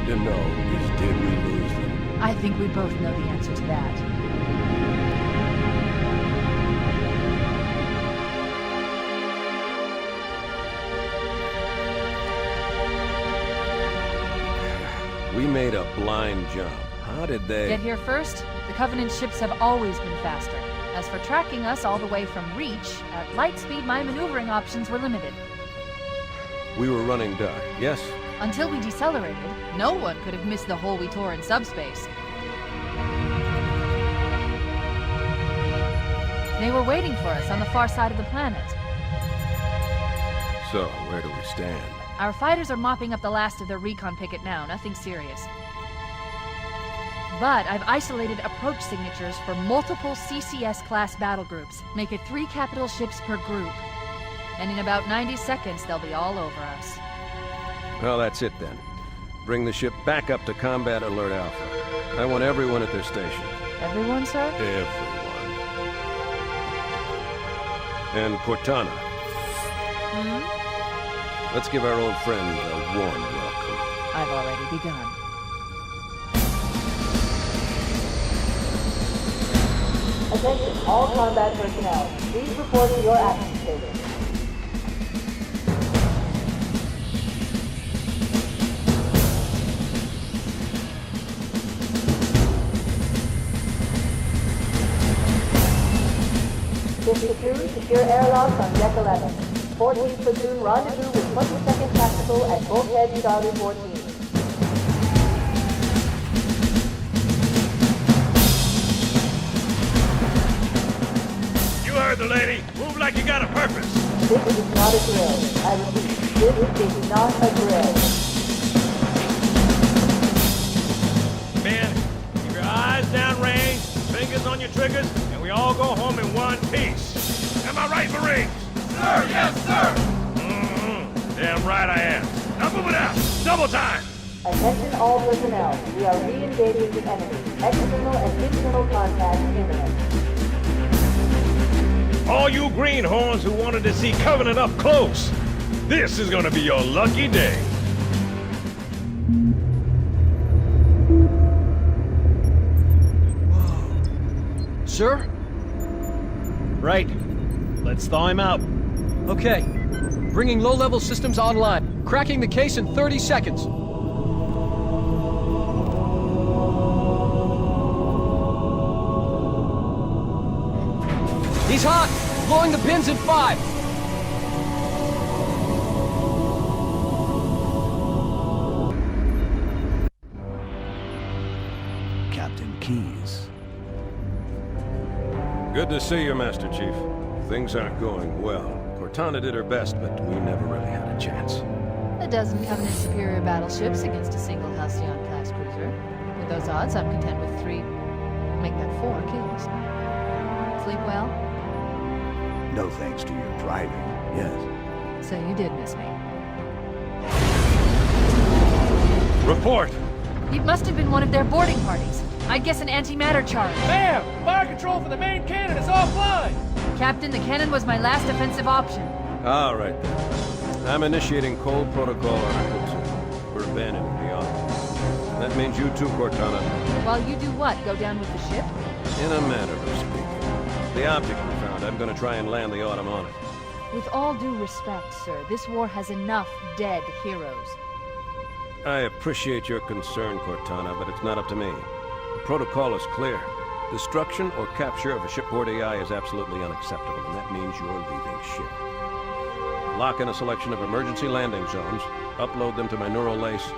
to know is, did we lose them? I think we both know the answer to that. We made a blind jump. How did they... Get here first? The Covenant ships have always been faster. As for tracking us all the way from Reach, at light speed my maneuvering options were limited. We were running dark, yes? Until we decelerated, no one could have missed the hole we tore in subspace. They were waiting for us on the far side of the planet. So, where do we stand? Our fighters are mopping up the last of their recon picket now, nothing serious. But I've isolated approach signatures for multiple CCS-class battle groups. Make it 3 capital ships per group. And in about 90 seconds, they'll be all over us. Well, that's it then. Bring the ship back up to Combat Alert Alpha. I want everyone at their station. Everyone, sir? Everyone. And Cortana. Hmm? Let's give our old friend a warm welcome. I've already begun. Attention, all combat personnel. Please report to your action station. Secure airlocks on deck 11. 14th platoon rendezvous with 22nd Tactical at Bulkhead Charlie 14. You heard the lady. Move like you got a purpose. This is not a drill. I repeat, this is not a drill. Men, keep your eyes downrange, fingers on your triggers, and we all go home in one piece. Am I right, Marines? Sir, yes, sir! Damn right I am. Now move it out! Double time! Attention all personnel. We are re-engaging the enemy. External and internal contact imminent. All you greenhorns who wanted to see Covenant up close, this is gonna be your lucky day. Sir? Right. Let's thaw him out. Okay. Bringing low-level systems online. Cracking the case in 30 seconds. He's hot! Blowing the bins in 5! Captain Keyes. Good to see you, Master Chief. Things aren't going well. Cortana did her best, but we never really had a chance. A dozen Covenant superior battleships against a single Halcyon-class cruiser. With those odds, I'm content with 3... make that 4 kills. Sleep well? No thanks to your driving, yes. So you did miss me. Report! It must have been one of their boarding parties. I'd guess an antimatter charge. Ma'am! Fire control for the main cannon is offline! Captain, the cannon was my last offensive option. All right, then. I'm initiating cold protocol Article 2. We're abandoning the office. That means you too, Cortana. While you do what? Go down with the ship? In a manner of speaking. The object we found, I'm gonna try and land the Autumn on it. With all due respect, sir, this war has enough dead heroes. I appreciate your concern, Cortana, but it's not up to me. The protocol is clear. Destruction or capture of a shipboard AI is absolutely unacceptable, and that means you're leaving ship. Lock in a selection of emergency landing zones, upload them to my neural lace,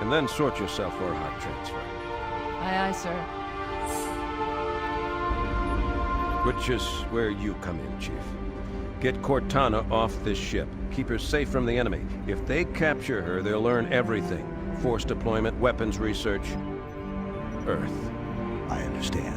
and then sort yourself for a heart transfer. Aye, aye, sir. Which is where you come in, Chief. Get Cortana off this ship. Keep her safe from the enemy. If they capture her, they'll learn everything. Force deployment, weapons research, Earth. I understand.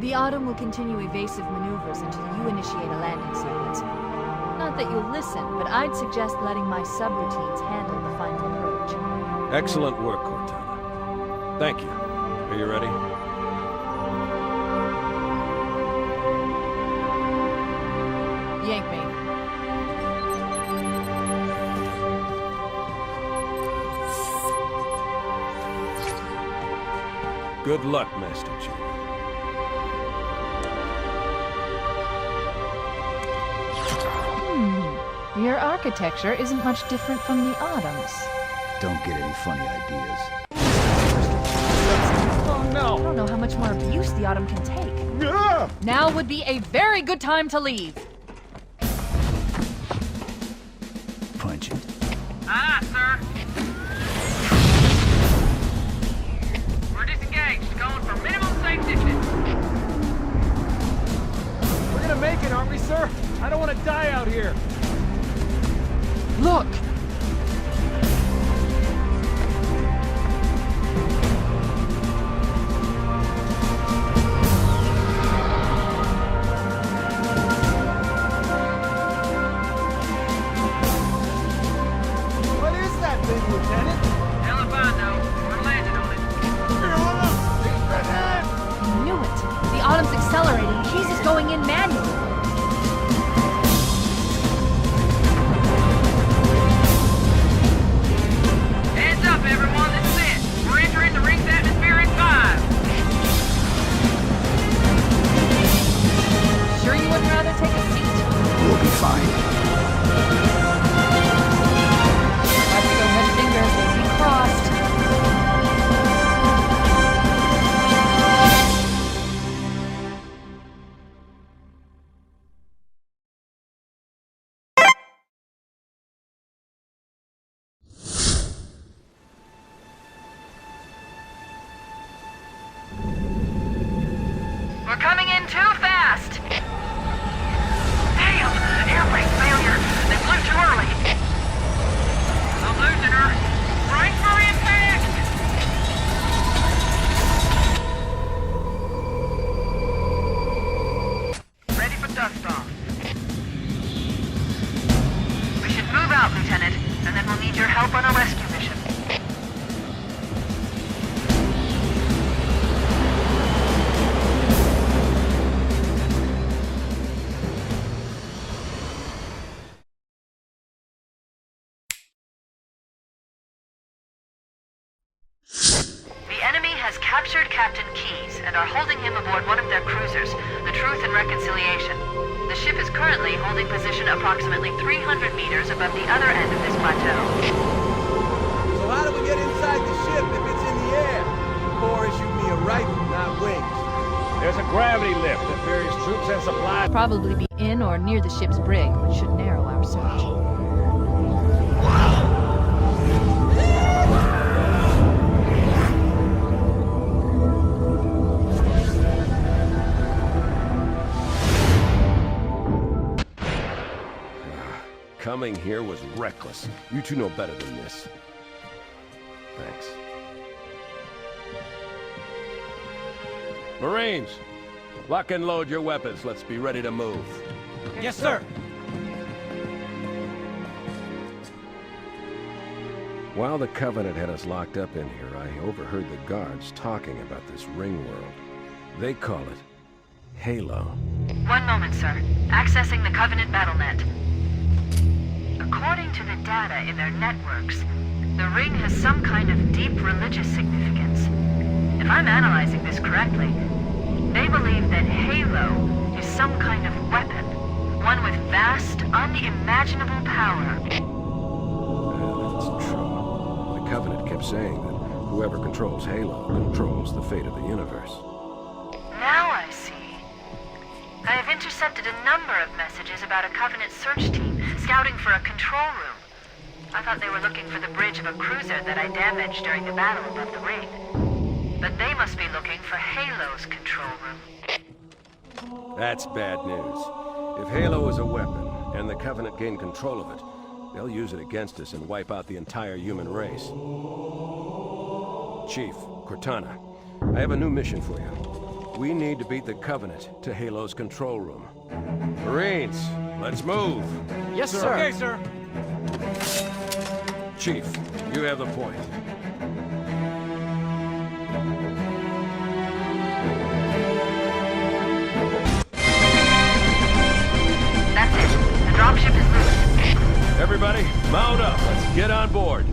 The Autumn will continue evasive maneuvers until you initiate a landing sequence. Not that you'll listen, but I'd suggest letting my subroutines handle the final approach. Excellent work, Cortana. Thank you. Are you ready? Yank me. Good luck, Master Chief. Your architecture isn't much different from the Autumn's. Don't get any funny ideas. Oh no! I don't know how much more abuse the Autumn can take. Now would be a very good time to leave. Punch it. Sir. We're disengaged, going for minimum safe distance. We're gonna make it, aren't we, sir? I don't want to die out here. Look! What is that thing, Lieutenant? Hell if I know. We're landing on it. I knew it. The Autumn's accelerating. Keys is going in manually. Hands up, everyone. This is it. We're entering the ring's atmosphere in 5. Sure you wouldn't rather take a seat? We'll be fine. Watch your red fingers, they be crossed. We're coming in too fast. Damn! Air brake failure. They flew too early. I'm losing her. Brace for impact! Ready for dust off. We should move out, Lieutenant, and then we'll need your help on a rescue mission. The enemy has captured Captain Keyes and are holding him aboard one of their cruisers, the Truth and Reconciliation. The ship is currently holding position approximately 300 meters above the other end of this plateau. So how do we get inside the ship if it's in the air? The Corps issued me a rifle, not wings. There's a gravity lift that ferries troops and supplies. Probably be in or near the ship's brig, which should narrow our search. Coming here was reckless. You two know better than this. Thanks. Marines, lock and load your weapons. Let's be ready to move. Yes, sir. While the Covenant had us locked up in here, I overheard the guards talking about this ring world. They call it Halo. One moment, sir. Accessing the Covenant BattleNet. According to the data in their networks, the ring has some kind of deep religious significance. If I'm analyzing this correctly, they believe that Halo is some kind of weapon, one with vast, unimaginable power. That's true. The Covenant kept saying that whoever controls Halo controls the fate of the universe. Now I see. I have intercepted a number of messages about a Covenant search team scouting for a control room. I thought they were looking for the bridge of a cruiser that I damaged during the battle above the ring. But they must be looking for Halo's control room. That's bad news. If Halo is a weapon, and the Covenant gain control of it, they'll use it against us and wipe out the entire human race. Chief, Cortana, I have a new mission for you. We need to beat the Covenant to Halo's control room. Marines, let's move! Yes, sir. Okay, sir. Chief, you have the point. That's it. The dropship is loose. Everybody, mount up. Let's get on board.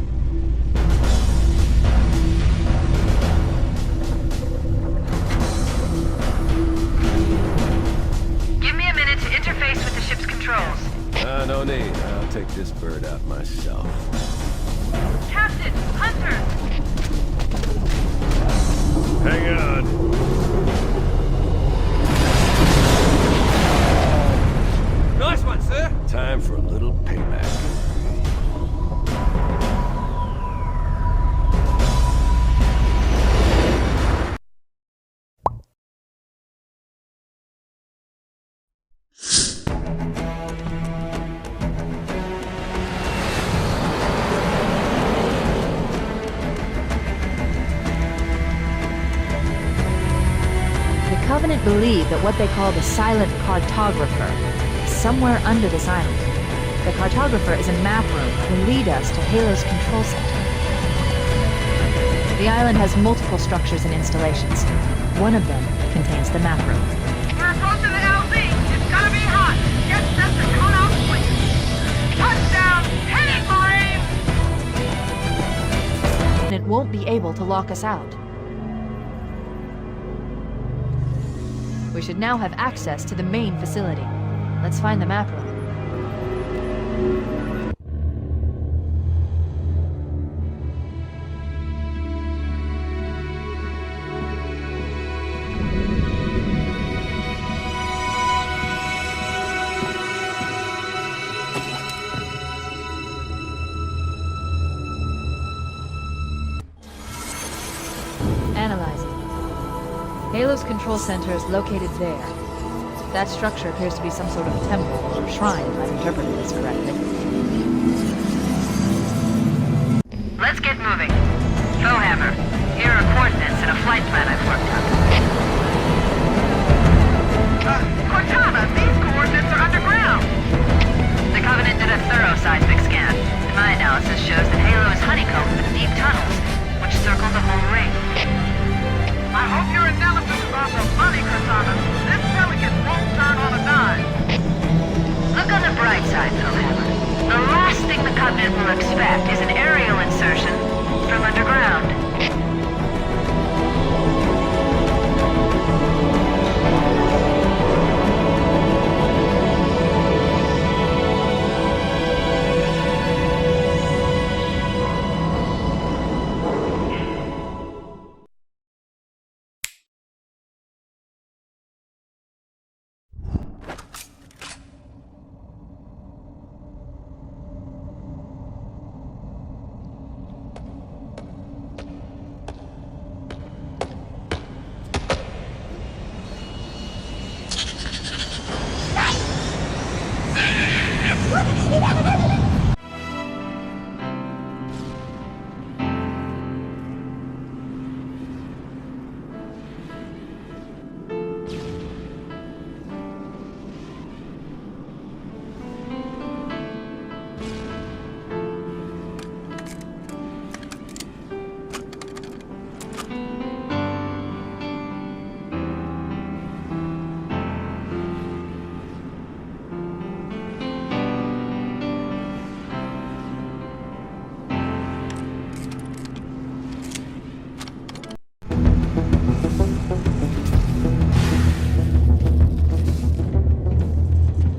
No need. I'll take this bird out myself. Captain! Hunter! Hang on. Nice one, sir. Time for a little payback. The Covenant believe that what they call the silent cartographer is somewhere under this island. The cartographer is a map room that will lead us to Halo's control center. The island has multiple structures and installations. One of them contains the map room. We're approaching the LZ! It's gonna be hot! Get set to come out quick! Touchdown! Hit it, Marines! And it won't be able to lock us out. We should now have access to the main facility. Let's find the map room. Analyzing. Halo's control center is located there. That structure appears to be some sort of temple or shrine, if I've interpreted this correctly. Let's get moving. Foehammer, here are coordinates and a flight plan I've worked out. Cortana, these coordinates are underground! The Covenant did a thorough seismic scan, and my analysis shows that Halo is honeycombed with deep tunnels, which circle the whole ring. I hope your analysis is also funny, Cortana. This delegate won't turn on a dime. Look on the bright side, Foehammer. The last thing the Covenant will expect is an aerial insertion from underground.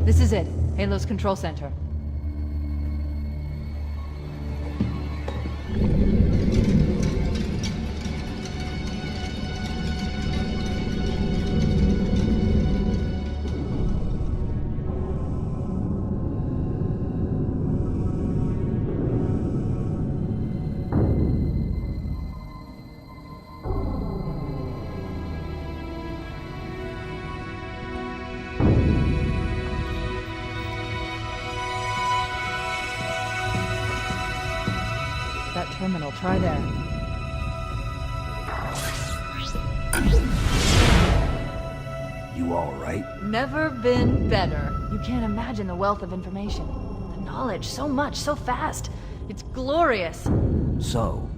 This is it, Halo's control center. Terminal, try there. You all right? Never been better. You can't imagine the wealth of information. The knowledge, so much, so fast. It's glorious. So,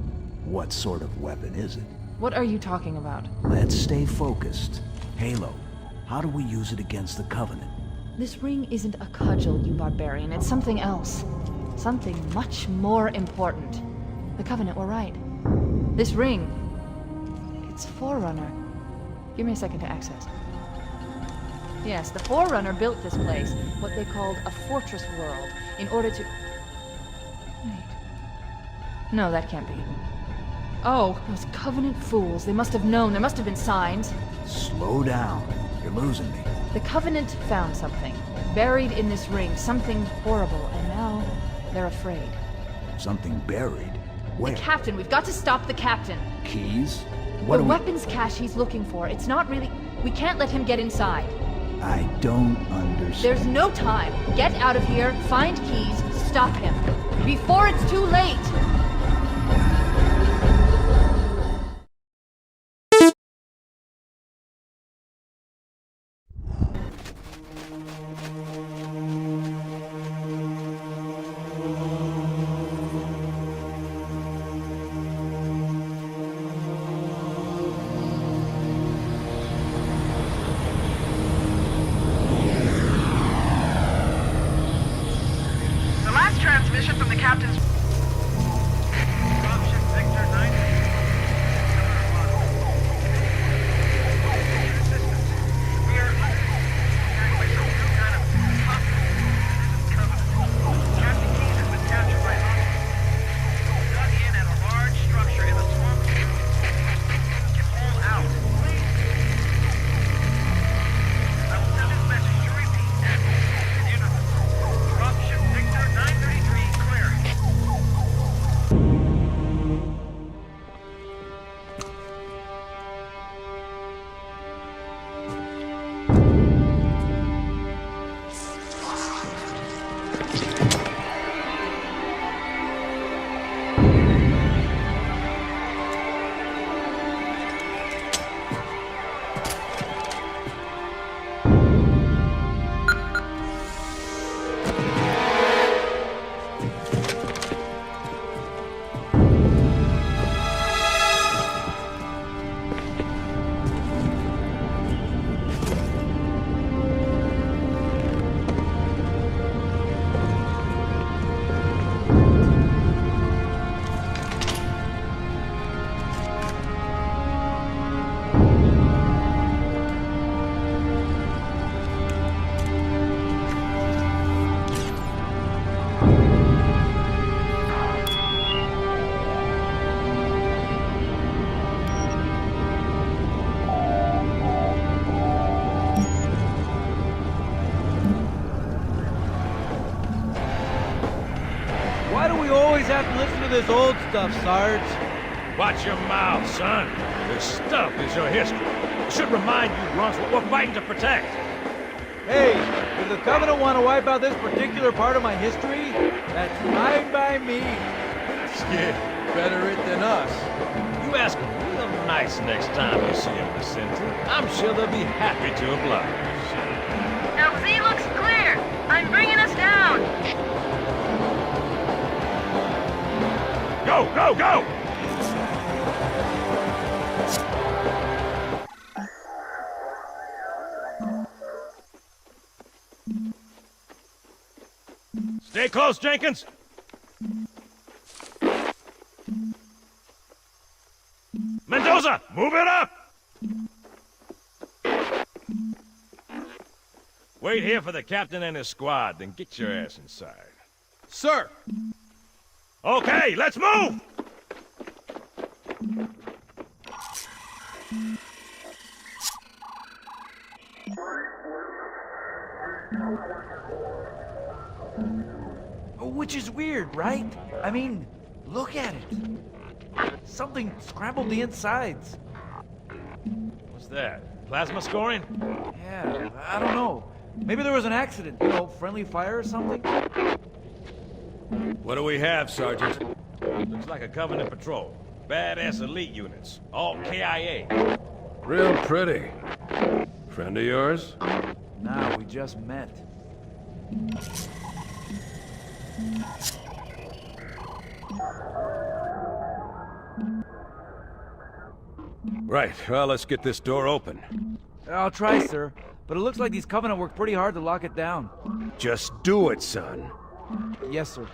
what sort of weapon is it? What are you talking about? Let's stay focused. Halo, how do we use it against the Covenant? This ring isn't a cudgel, you barbarian. It's something else. Something much more important. The Covenant were right. This ring, it's Forerunner. Give me a second to access. Yes, the Forerunner built this place, what they called a fortress world, in order to... Wait. No, that can't be. Oh, those Covenant fools. They must have known. There must have been signs. Slow down. You're losing me. The Covenant found something. Buried in this ring. Something horrible. And now, they're afraid. Something buried? Where? The captain. We've got to stop the captain. Keys? What The are we... weapons cache he's looking for. It's not really... We can't let him get inside. I don't understand. There's no time. Get out of here, find keys, stop him. Before it's too late! Transmission from the captain's... Dropship Victor 9. We are attacked by some new kind of covenant. Captain Keys has been captured by hostiles. Dug in at a large structure in the swamp. Can hold out. I will send this message to repeat. Dropship Victor 933 clear. Why do we always have to listen to this old stuff, Sarge? Watch your mouth, son. This stuff is your history. It should remind you, Grunts, what we're fighting to protect. Hey, if the Covenant want to wipe out this particular part of my history, that's fine by me. Yeah, better it than us. You ask them real nice next time you see them, Vicente. I'm sure they'll be happy to oblige. Now Z looks clear. I'm bringing us down. Go, go, go! Stay close, Jenkins. Mendoza, move it up! Wait here for the captain and his squad, then get your ass inside. Sir! Okay, let's move! Which is weird, right? I mean, look at it. Something scrambled the insides. What's that? Plasma scoring? Yeah, I don't know. Maybe there was an accident, friendly fire or something? What do we have, Sergeant? Looks like a Covenant patrol. Badass elite units. All KIA. Real pretty. Friend of yours? Nah, we just met. Right, well, let's get this door open. I'll try, sir. But it looks like these Covenant worked pretty hard to lock it down. Just do it, son. Yes, sir.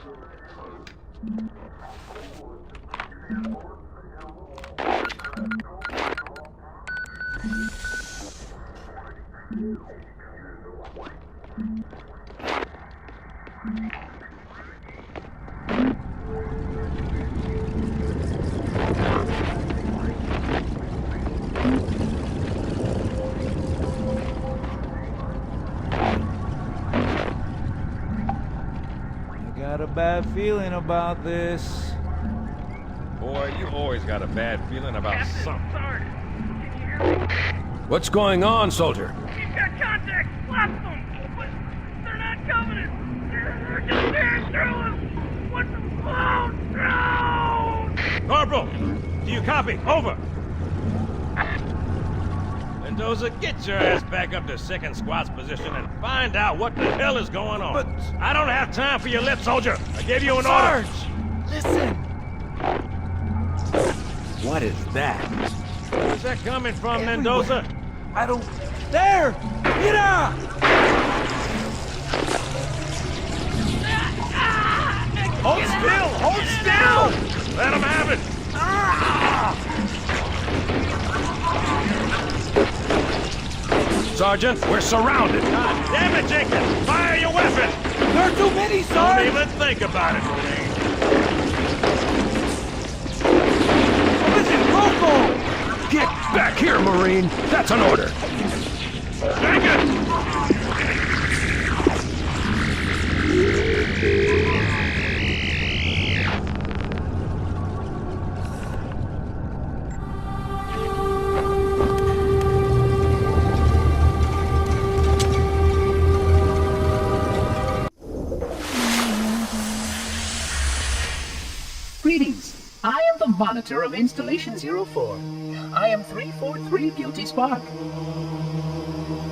Got a bad feeling about this. Boy, you always got a bad feeling about something. Sorry. Can you hear me? What's going on, soldier? We've got contact. Lots of them. But they're not Covenant. They're just tearing through us. What's the phone? Corporal, do you copy? Over. Mendoza, get your ass back up to second squad's position and find out what the hell is going on. But I don't have time for your lip, soldier. I gave you an Sarge, order. listen. What is that? Where's that coming from, Everywhere. Mendoza? I don't... There! Mira! Hold still! Hold still! Let him have it! Sergeant, we're surrounded. God damn it, Jenkins! Fire your weapon! There are too many, Sarge! Don't even think about it, Marine. Listen, Rocco! Get back here, Marine. That's an order. Jenkins! Greetings. I am the monitor of Installation 04. I am 343 Guilty Spark.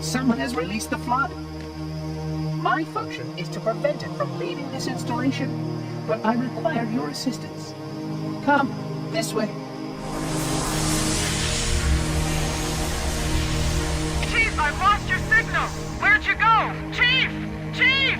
Someone has released the flood. My function is to prevent it from leaving this installation, but I require your assistance. Come, this way. Chief, I've lost your signal. Where'd you go? Chief! Chief!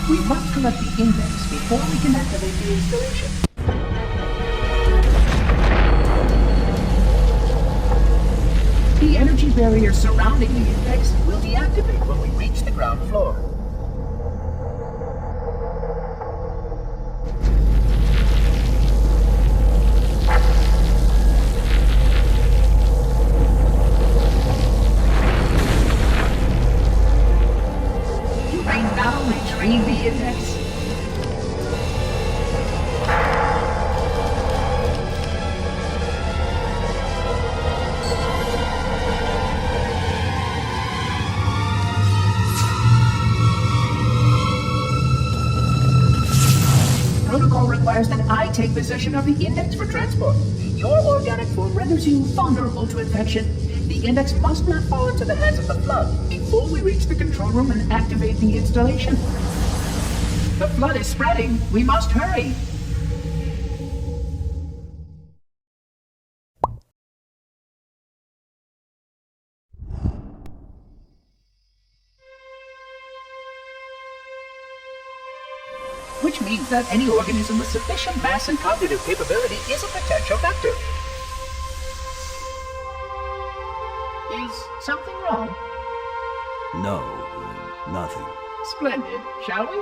We must collect the index before we can activate the installation. The energy barrier surrounding the index will deactivate when we reach the ground floor. You may now retrieve the index. Protocol requires that I take possession of the index for transport. Your organic form renders you vulnerable to infection. The index must not fall into the hands of the flood before we reach the control room and activate the installation. The flood is spreading. We must hurry. Which means that any organism with sufficient mass and cognitive capability is a potential vector. Is something wrong? No, nothing. Splendid, shall we?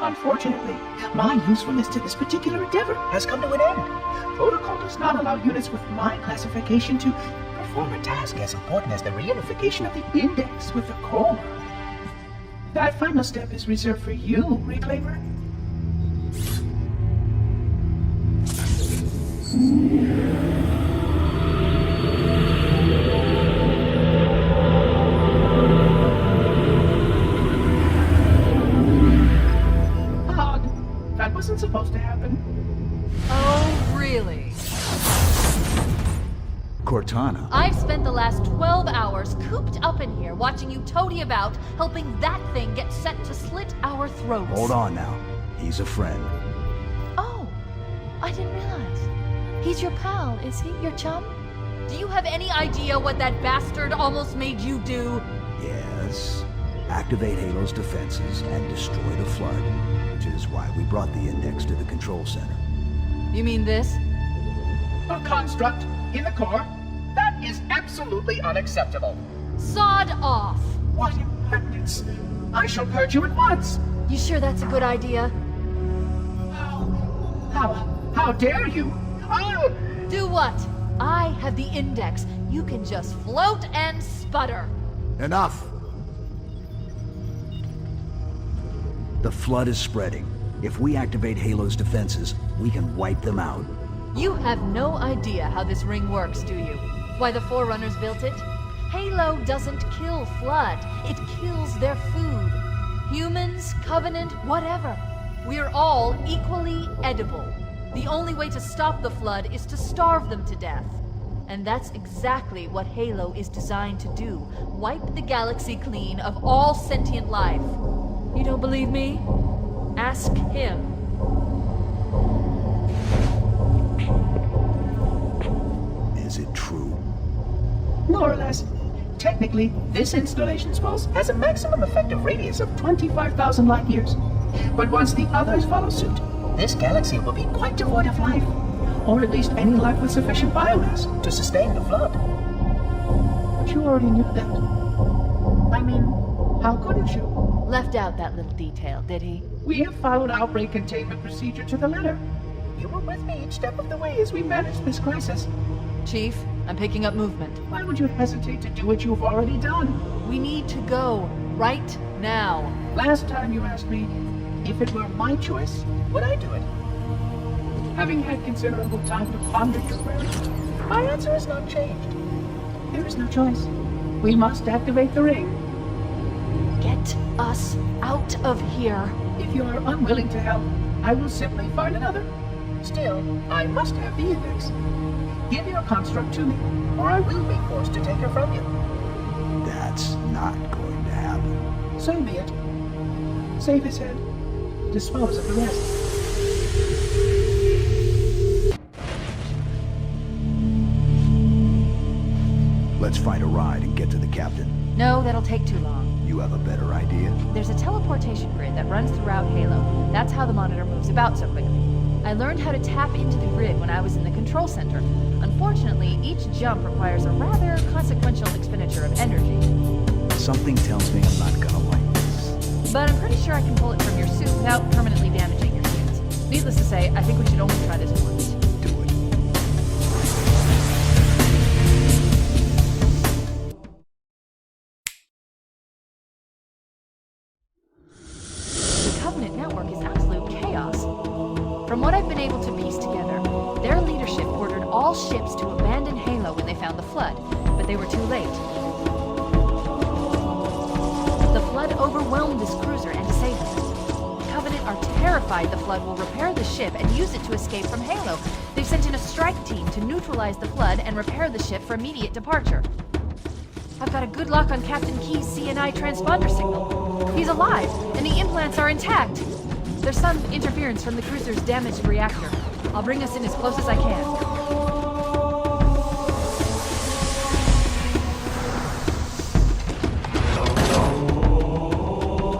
Unfortunately, my usefulness to this particular endeavor has come to an end. Protocol does not allow units with my classification to perform a task as important as the reunification of the index with the core. That final step is reserved for you, Reclaimer. Cortana. I've spent the last 12 hours cooped up in here watching you toady about, helping that thing get set to slit our throats. Hold on now. He's a friend. Oh, I didn't realize. He's your pal, is he? Your chum? Do you have any idea what that bastard almost made you do? Yes. Activate Halo's defenses and destroy the Flood, which is why we brought the index to the control center. You mean this? A construct in the core? That is absolutely unacceptable. Sod off! What impertinence! I shall purge you at once! You sure that's a good idea? How dare you? Oh! Do what? I have the index. You can just float and sputter. Enough! The Flood is spreading. If we activate Halo's defenses, we can wipe them out. You have no idea how this ring works, do you? Why the Forerunners built it? Halo doesn't kill Flood. It kills their food. Humans, Covenant, whatever. We're all equally edible. The only way to stop the Flood is to starve them to death. And that's exactly what Halo is designed to do. Wipe the galaxy clean of all sentient life. You don't believe me? Ask him. Is it true? More or less. Technically, this installation's pulse has a maximum effective radius of 25,000 light years. But once the others follow suit, this galaxy will be quite devoid of life. Or at least any life with sufficient biomass to sustain the Flood. But you already knew that. I mean, how couldn't you? Left out that little detail, did he? We have followed outbreak containment procedure to the letter. You were with me each step of the way as we managed this crisis. Chief, I'm picking up movement. Why would you hesitate to do what you've already done? We need to go. Right now. Last time you asked me, if it were my choice, would I do it? Having had considerable time to ponder your query, my answer has not changed. There is no choice. We must activate the ring. Get us out of here. If you are unwilling to help, I will simply find another. Still, I must have the index. Give your construct to me, or I will be forced to take her from you. That's not going to happen. So be it. Save his head. Dispose of the rest. Let's find a ride and get to the captain. No, that'll take too long. You have a better idea? There's a teleportation grid that runs throughout Halo. That's how the monitor moves about so quickly. I learned how to tap into the grid when I was in the control center. Unfortunately, each jump requires a rather consequential expenditure of energy. Something tells me I'm not gonna like this. But I'm pretty sure I can pull it from your suit without permanently damaging your suits. Needless to say, I think we should only try this once. Do it. The Covenant network is absolute chaos. From what I've been able to piece together, their leadership ordered all ships to abandon Halo when they found the Flood, but they were too late. The Flood overwhelmed this cruiser and disabled it. Covenant are terrified the Flood will repair the ship and use it to escape from Halo. They've sent in a strike team to neutralize the Flood and repair the ship for immediate departure. I've got a good lock on Captain Key's CNI transponder signal. He's alive, and the implants are intact. There's some interference from the cruiser's damaged reactor. I'll bring us in as close as I can.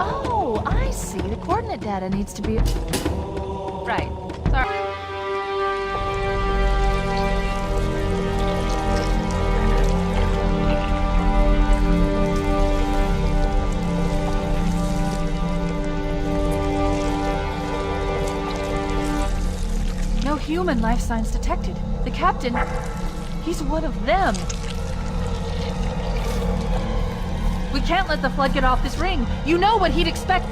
Oh, I see. The coordinate data needs to be... Right. Sorry. No human life signs detected. The captain, he's one of them. We can't let the Flood get off this ring. You know what he'd expect.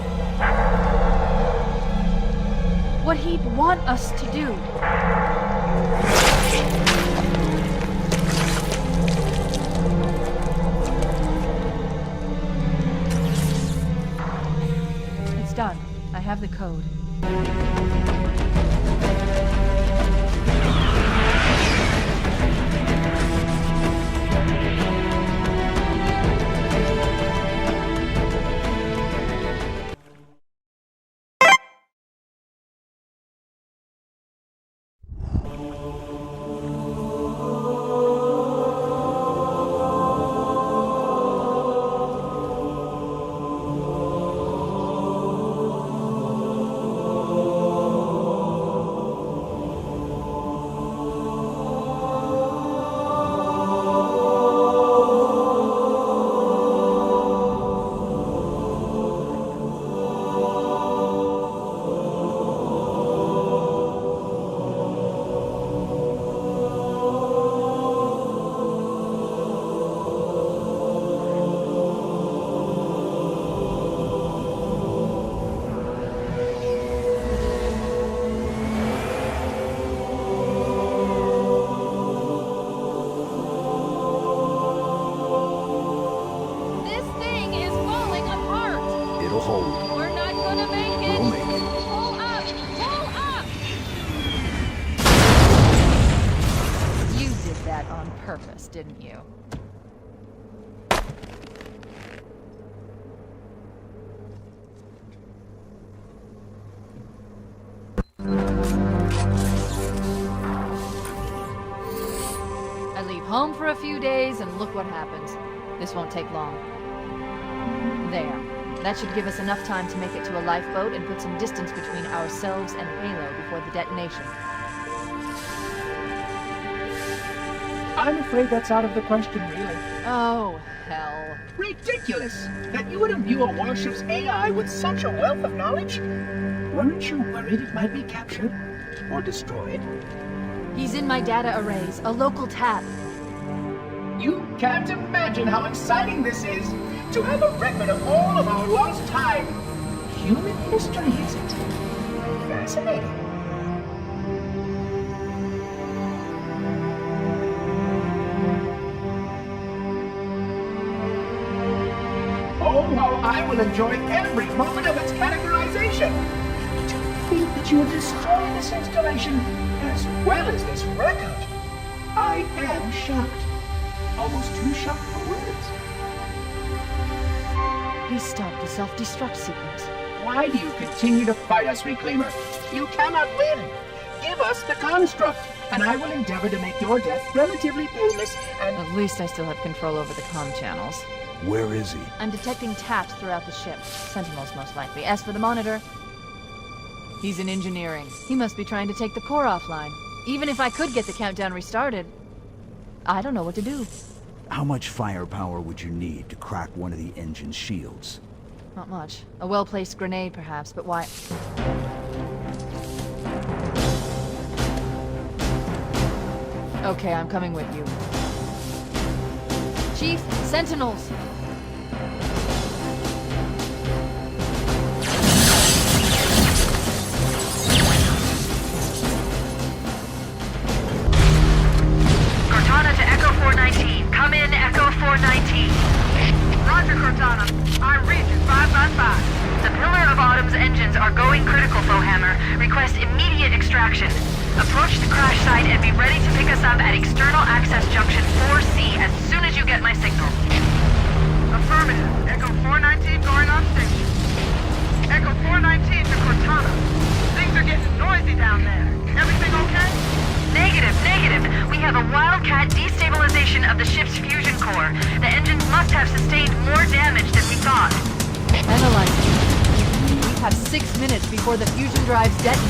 What he'd want us to do. It's done. I have the code. us, didn't you? I leave home for a few days, and look what happens. This won't take long. There. That should give us enough time to make it to a lifeboat and put some distance between ourselves and Halo before the detonation. I'm afraid that's out of the question, really. Oh, hell. Ridiculous! That you would imbue a warship's AI with such a wealth of knowledge? Weren't you worried it might be captured? Or destroyed? He's in my data arrays, a local tab. You can't imagine how exciting this is! To have a record of all of our lost time! Human history, is it? Fascinating. Oh, how I will enjoy every moment of its categorization! To think that you would destroy this installation as well as this record! I am shocked. Almost too shocked for words. He stopped the self-destruct sequence. Why do you continue to fight us, Reclaimer? You cannot win! Give us the construct, and I will endeavor to make your death relatively painless and... At least I still have control over the comm channels. Where is he? I'm detecting taps throughout the ship. Sentinels, most likely. As for the monitor, he's in engineering. He must be trying to take the core offline. Even if I could get the countdown restarted, I don't know what to do. How much firepower would you need to crack one of the engine's shields? Not much. A well-placed grenade, perhaps, but why... Okay, I'm coming with you. Chief, Sentinels! Cortana to Echo 419. Come in, Echo 419. Roger, Cortana. I read you 555. The Pillar of Autumn's engines are going critical, Fohammer. Request immediate extraction. Approach the crash site and be ready to pick us up at External Access Junction 4C as soon as you get my signal. Affirmative. Echo 419 going on station. Echo 419 to Cortana. Things are getting noisy down there. Everything okay? Negative. We have a Wildcat destabilization of the ship's fusion core. The engines must have sustained more damage than we thought. Analyzing. We have 6 minutes before the fusion drives detonate.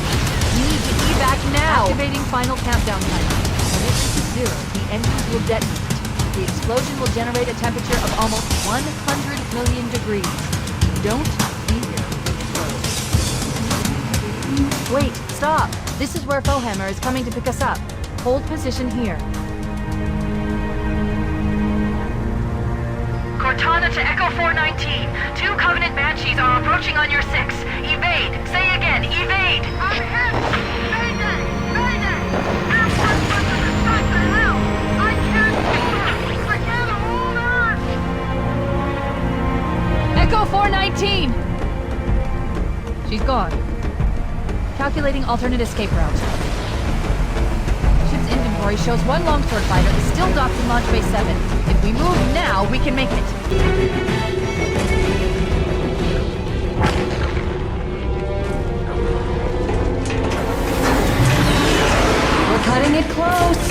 We need to evac now! Activating final countdown timer. When it reaches 0, the engines will detonate. The explosion will generate a temperature of almost 100 million degrees. Don't be here to explode. Wait, stop! This is where Fohammer is coming to pick us up. Hold position here. Cortana to Echo 419. 2 Covenant Banshees are approaching on your 6. Evade. Say again, evade. I'm hit! Mayday! Mayday! Airport system is shut to hell! I can't hold her! I can't hold her! Echo 419! She's gone. Calculating alternate escape route. Ship's inventory shows 1 longsword fighter is still docked in Launch Bay 7. If we move now, we can make it. We're cutting it close.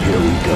Here we go.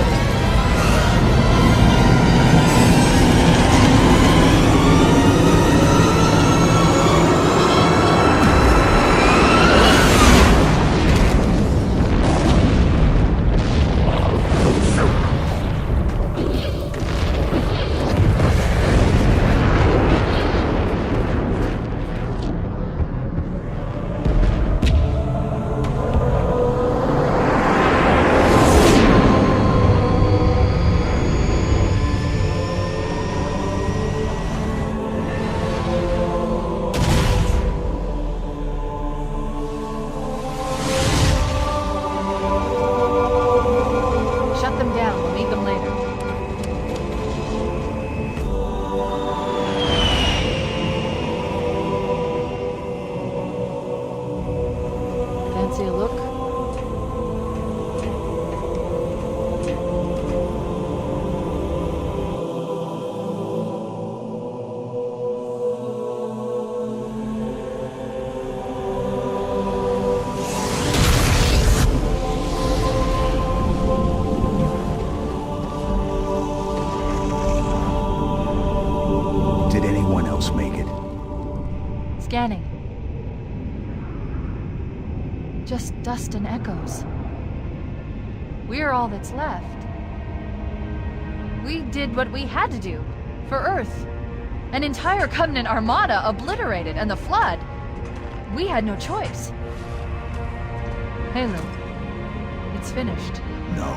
Fancy a look? Did anyone else make it? Scanning. Just dust and echoes. We're all that's left. We did what we had to do. For Earth. An entire Covenant armada obliterated, and the Flood. We had no choice. Halo. It's finished. No.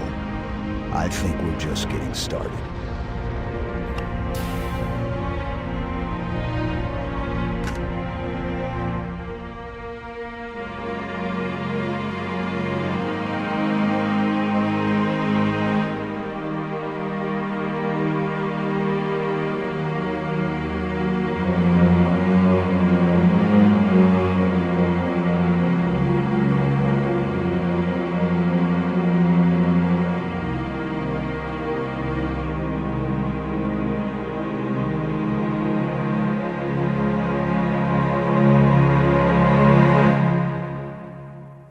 I think we're just getting started.